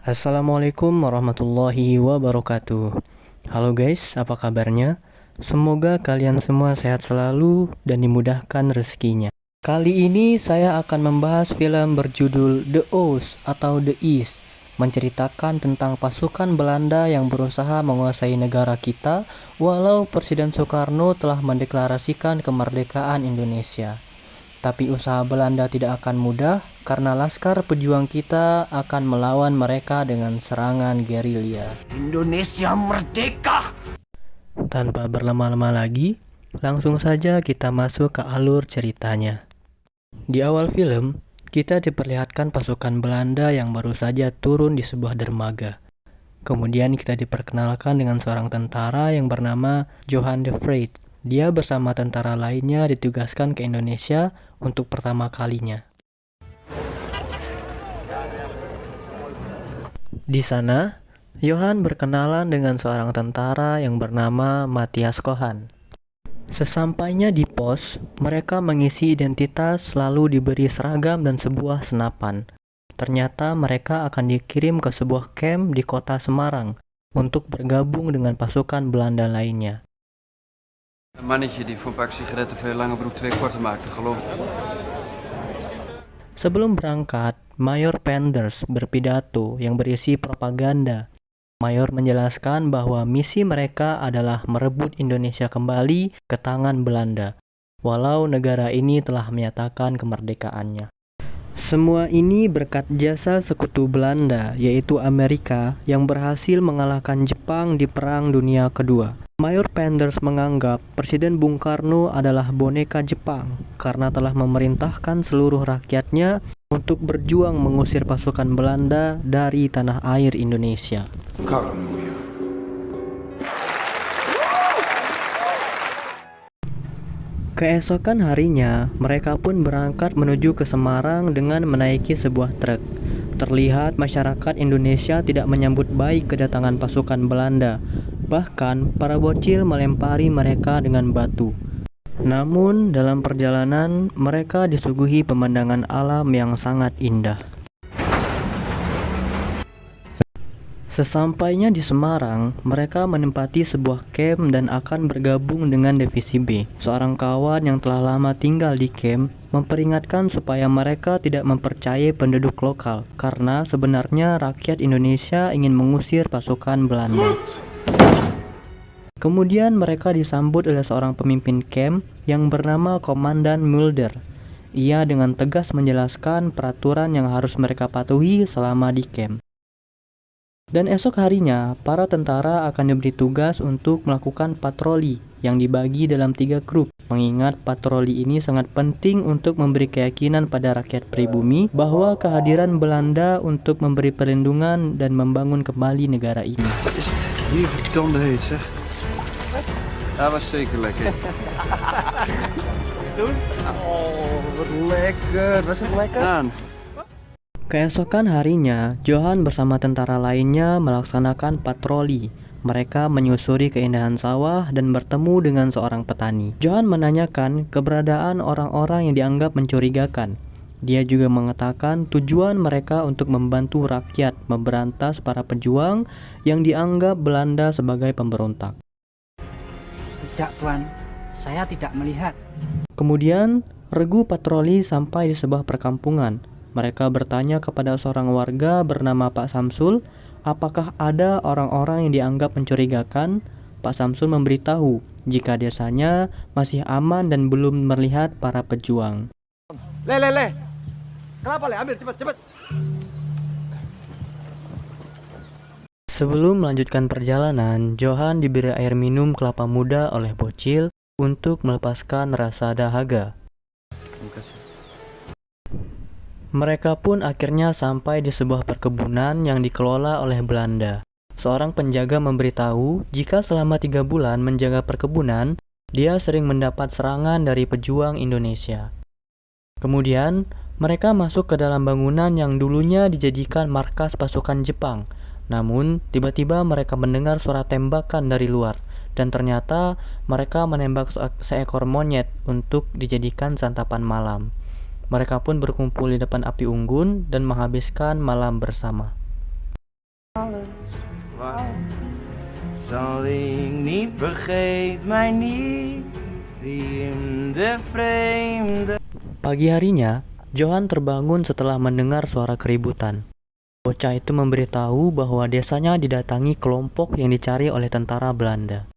Assalamualaikum warahmatullahi wabarakatuh. Halo guys, apa kabarnya? Semoga kalian semua sehat selalu dan dimudahkan rezekinya. Kali ini saya akan membahas film berjudul The Oz atau The East, menceritakan tentang pasukan Belanda yang berusaha menguasai negara kita walau Presiden Soekarno telah mendeklarasikan kemerdekaan Indonesia. Tapi usaha Belanda tidak akan mudah karena laskar pejuang kita akan melawan mereka dengan serangan gerilya. Indonesia merdeka! Tanpa berlama-lama lagi, langsung saja kita masuk ke alur ceritanya. Di awal film, kita diperlihatkan pasukan Belanda yang baru saja turun di sebuah dermaga. Kemudian kita diperkenalkan dengan seorang tentara yang bernama Johan de Vreede. Dia bersama tentara lainnya ditugaskan ke Indonesia untuk pertama kalinya. Di sana, Johan berkenalan dengan seorang tentara yang bernama Matthias Kohan. Sesampainya di pos, mereka mengisi identitas lalu diberi seragam dan sebuah senapan. Ternyata mereka akan dikirim ke sebuah camp di kota Semarang untuk bergabung dengan pasukan Belanda lainnya. Een mannetje die voor een pak sigaretten veel lange broek 2 korte maakte, geloof ik. Sebelum berangkat, Mayor Penders berpidato yang berisi propaganda. Mayor menjelaskan bahwa misi mereka adalah merebut Indonesia kembali ke tangan Belanda, walau negara ini telah menyatakan kemerdekaannya. Semua ini berkat jasa sekutu Belanda, yaitu Amerika, yang berhasil mengalahkan Jepang di Perang Dunia Kedua. Mayor Penders menganggap Presiden Bung Karno adalah boneka Jepang karena telah memerintahkan seluruh rakyatnya untuk berjuang mengusir pasukan Belanda dari tanah air Indonesia. Karno, ja. Keesokan harinya, mereka pun berangkat menuju ke Semarang dengan menaiki sebuah truk. Terlihat masyarakat Indonesia tidak menyambut baik kedatangan pasukan Belanda. Bahkan, para bocil melempari mereka dengan batu. Namun, dalam perjalanan, mereka disuguhi pemandangan alam yang sangat indah. Sesampainya di Semarang, mereka menempati sebuah camp dan akan bergabung dengan Divisi B. Seorang kawan yang telah lama tinggal di camp memperingatkan supaya mereka tidak mempercayai penduduk lokal karena sebenarnya rakyat Indonesia ingin mengusir pasukan Belanda. Kemudian mereka disambut oleh seorang pemimpin camp yang bernama Komandan Mulder. Ia dengan tegas menjelaskan peraturan yang harus mereka patuhi selama di camp. Dan esok harinya, para tentara akan diberi tugas untuk melakukan patroli yang dibagi dalam 3 grup. Mengingat patroli ini sangat penting untuk memberi keyakinan pada rakyat pribumi bahwa kehadiran Belanda untuk memberi perlindungan dan membangun kembali negara ini. Is het hier verdomde heet, zeg. Dat was zeker lekker. Doen? Oh, wat lekker. Was het lekker? Aan. Keesokan harinya, Johan bersama tentara lainnya melaksanakan patroli. Mereka menyusuri keindahan sawah dan bertemu dengan seorang petani. Johan menanyakan keberadaan orang-orang yang dianggap mencurigakan. Dia juga mengatakan tujuan mereka untuk membantu rakyat memberantas para pejuang yang dianggap Belanda sebagai pemberontak. Tidak, Tuan. Saya tidak melihat. Kemudian, regu patroli sampai di sebuah perkampungan. Mereka bertanya kepada seorang warga bernama Pak Samsul, apakah ada orang-orang yang dianggap mencurigakan. Pak Samsul memberitahu jika desanya masih aman dan belum melihat para pejuang. Le. Kelapa le, ambil cepat. Sebelum melanjutkan perjalanan, Johan diberi air minum kelapa muda oleh bocil untuk melepaskan rasa dahaga. Mereka pun akhirnya sampai di sebuah perkebunan yang dikelola oleh Belanda. Seorang penjaga memberitahu jika selama 3 bulan menjaga perkebunan, dia sering mendapat serangan dari pejuang Indonesia. Kemudian, mereka masuk ke dalam bangunan yang dulunya dijadikan markas pasukan Jepang. Namun, tiba-tiba mereka mendengar suara tembakan dari luar, dan ternyata mereka menembak seekor monyet untuk dijadikan santapan malam. Mereka pun berkumpul di depan api unggun dan menghabiskan malam bersama. Zal ik niet, vergeet mij niet, die in de vreemde. Pagi harinya, Johan terbangun setelah mendengar suara keributan. Bocah itu memberitahu bahwa desanya didatangi kelompok yang dicari oleh tentara Belanda.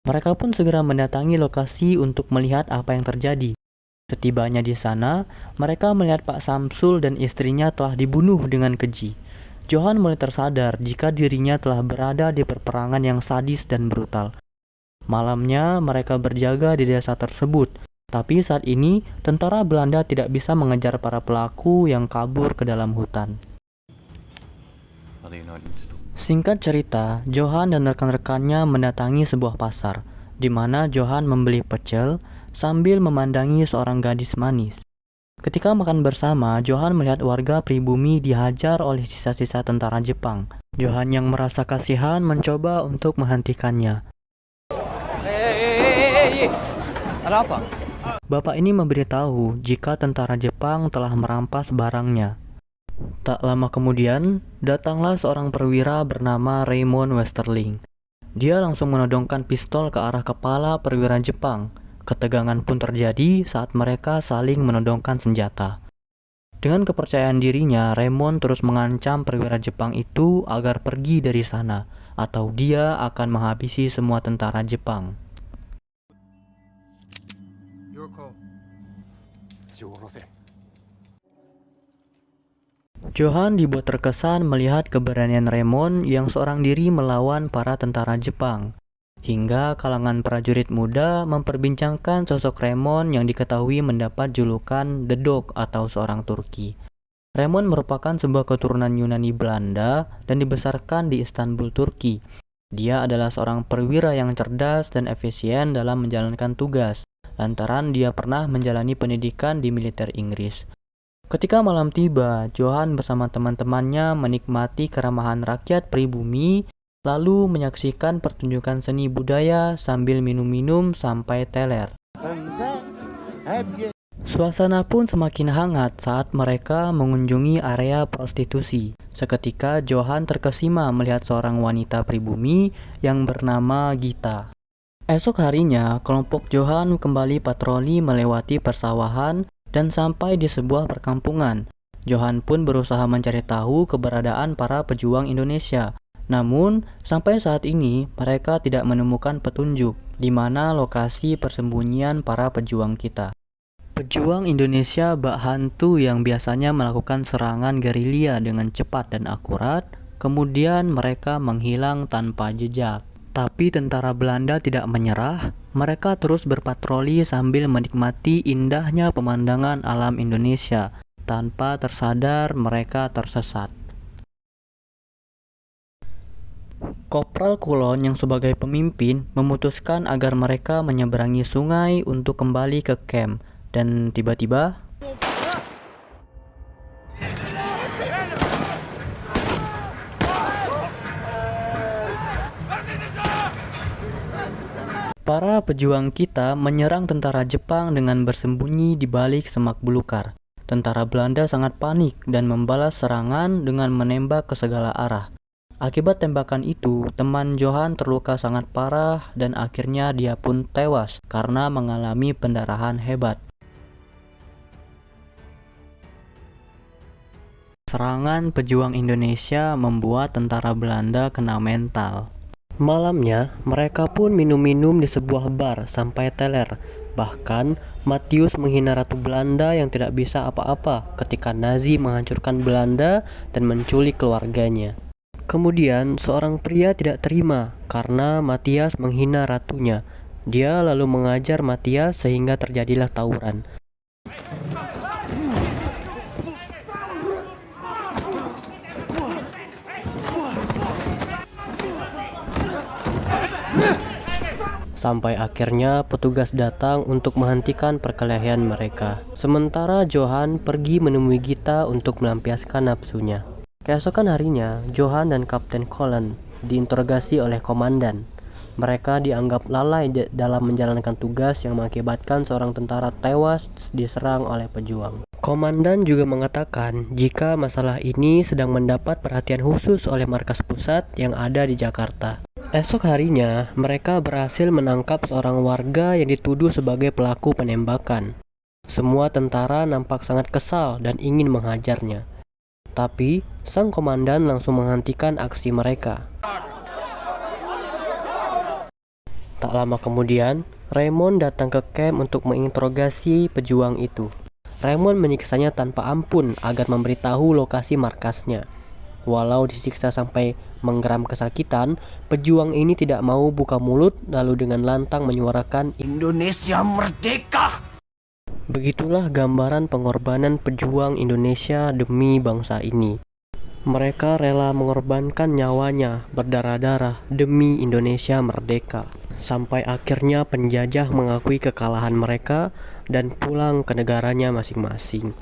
Mereka pun segera mendatangi lokasi untuk melihat apa yang terjadi. Setibanya di sana, mereka melihat Pak Samsul dan istrinya telah dibunuh dengan keji. Johan mulai tersadar jika dirinya telah berada di peperangan yang sadis dan brutal. Malamnya, mereka berjaga di desa tersebut. Tapi saat ini, tentara Belanda tidak bisa mengejar para pelaku yang kabur ke dalam hutan. Singkat cerita, Johan dan rekan-rekannya mendatangi sebuah pasar, di mana Johan membeli pecel sambil memandangi seorang gadis manis. Ketika makan bersama, Johan melihat warga pribumi dihajar oleh sisa-sisa tentara Jepang. Johan yang merasa kasihan mencoba untuk menghentikannya. Ada apa? Bapak ini memberitahu jika tentara Jepang telah merampas barangnya. Tak lama kemudian, datanglah seorang perwira bernama Raymond Westerling. Dia langsung menodongkan pistol ke arah kepala perwira Jepang. Ketegangan pun terjadi saat mereka saling menodongkan senjata. Dengan kepercayaan dirinya, Raymond terus mengancam perwira Jepang itu agar pergi dari sana, atau dia akan menghabisi semua tentara Jepang. Johan dibuat terkesan melihat keberanian Raymond yang seorang diri melawan para tentara Jepang. Hingga kalangan prajurit muda memperbincangkan sosok Raymond yang diketahui mendapat julukan The Dog atau seorang Turki. Raymond merupakan sebuah keturunan Yunani Belanda dan dibesarkan di Istanbul, Turki. Dia adalah seorang perwira yang cerdas dan efisien dalam menjalankan tugas, lantaran dia pernah menjalani pendidikan di militer Inggris. Ketika malam tiba, Johan bersama teman-temannya menikmati keramahan rakyat pribumi, lalu menyaksikan pertunjukan seni budaya sambil minum-minum sampai teler. Suasana pun semakin hangat saat mereka mengunjungi area prostitusi. Seketika Johan terkesima melihat seorang wanita pribumi yang bernama Gita. Esok harinya, kelompok Johan kembali patroli melewati persawahan dan sampai di sebuah perkampungan. Johan pun berusaha mencari tahu keberadaan para pejuang Indonesia. Namun, sampai saat ini mereka tidak menemukan petunjuk di mana lokasi persembunyian para pejuang kita. Pejuang Indonesia bak hantu yang biasanya melakukan serangan gerilya dengan cepat dan akurat, kemudian mereka menghilang tanpa jejak. Tapi tentara Belanda tidak menyerah, mereka terus berpatroli sambil menikmati indahnya pemandangan alam Indonesia. Tanpa tersadar mereka tersesat. Kopral Kulon yang sebagai pemimpin memutuskan agar mereka menyeberangi sungai untuk kembali ke camp. Dan tiba-tiba para pejuang kita menyerang tentara Jepang dengan bersembunyi di balik semak belukar. Tentara Belanda sangat panik dan membalas serangan dengan menembak ke segala arah. Akibat tembakan itu, teman Johan terluka sangat parah dan akhirnya dia pun tewas karena mengalami pendarahan hebat. Serangan pejuang Indonesia membuat tentara Belanda kena mental. Malamnya, mereka pun minum-minum di sebuah bar sampai teler. Bahkan, Matius menghina Ratu Belanda yang tidak bisa apa-apa ketika Nazi menghancurkan Belanda dan menculik keluarganya. Kemudian, seorang pria tidak terima karena Matias menghina ratunya. Dia lalu mengajar Matias sehingga terjadilah tawuran. Sampai akhirnya petugas datang untuk menghentikan perkelahian mereka. Sementara Johan pergi menemui Gita untuk melampiaskan nafsunya. Keesokan harinya, Johan dan Kapten Colin diinterogasi oleh komandan. Mereka dianggap lalai dalam menjalankan tugas yang mengakibatkan seorang tentara tewas diserang oleh pejuang. Komandan juga mengatakan jika masalah ini sedang mendapat perhatian khusus oleh markas pusat yang ada di Jakarta. Esok harinya, mereka berhasil menangkap seorang warga yang dituduh sebagai pelaku penembakan. Semua tentara nampak sangat kesal dan ingin menghajarnya. Tapi, sang komandan langsung menghentikan aksi mereka. Tak lama kemudian, Raymond datang ke camp untuk menginterogasi pejuang itu. Raymond menyiksanya tanpa ampun agar memberitahu lokasi markasnya. Walau disiksa sampai menggeram kesakitan, pejuang ini tidak mau buka mulut lalu dengan lantang menyuarakan Indonesia merdeka. Begitulah gambaran pengorbanan pejuang Indonesia demi bangsa ini. Mereka rela mengorbankan nyawanya berdarah-darah demi Indonesia merdeka. Sampai akhirnya penjajah mengakui kekalahan mereka dan pulang ke negaranya masing-masing.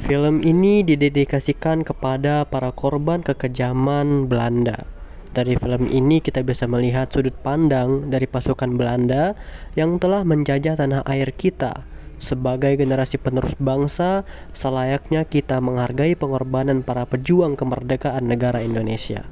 Film ini didedikasikan kepada para korban kekejaman Belanda. Dari film ini kita bisa melihat sudut pandang dari pasukan Belanda yang telah menjajah tanah air kita. Sebagai generasi penerus bangsa, selayaknya kita menghargai pengorbanan para pejuang kemerdekaan negara Indonesia.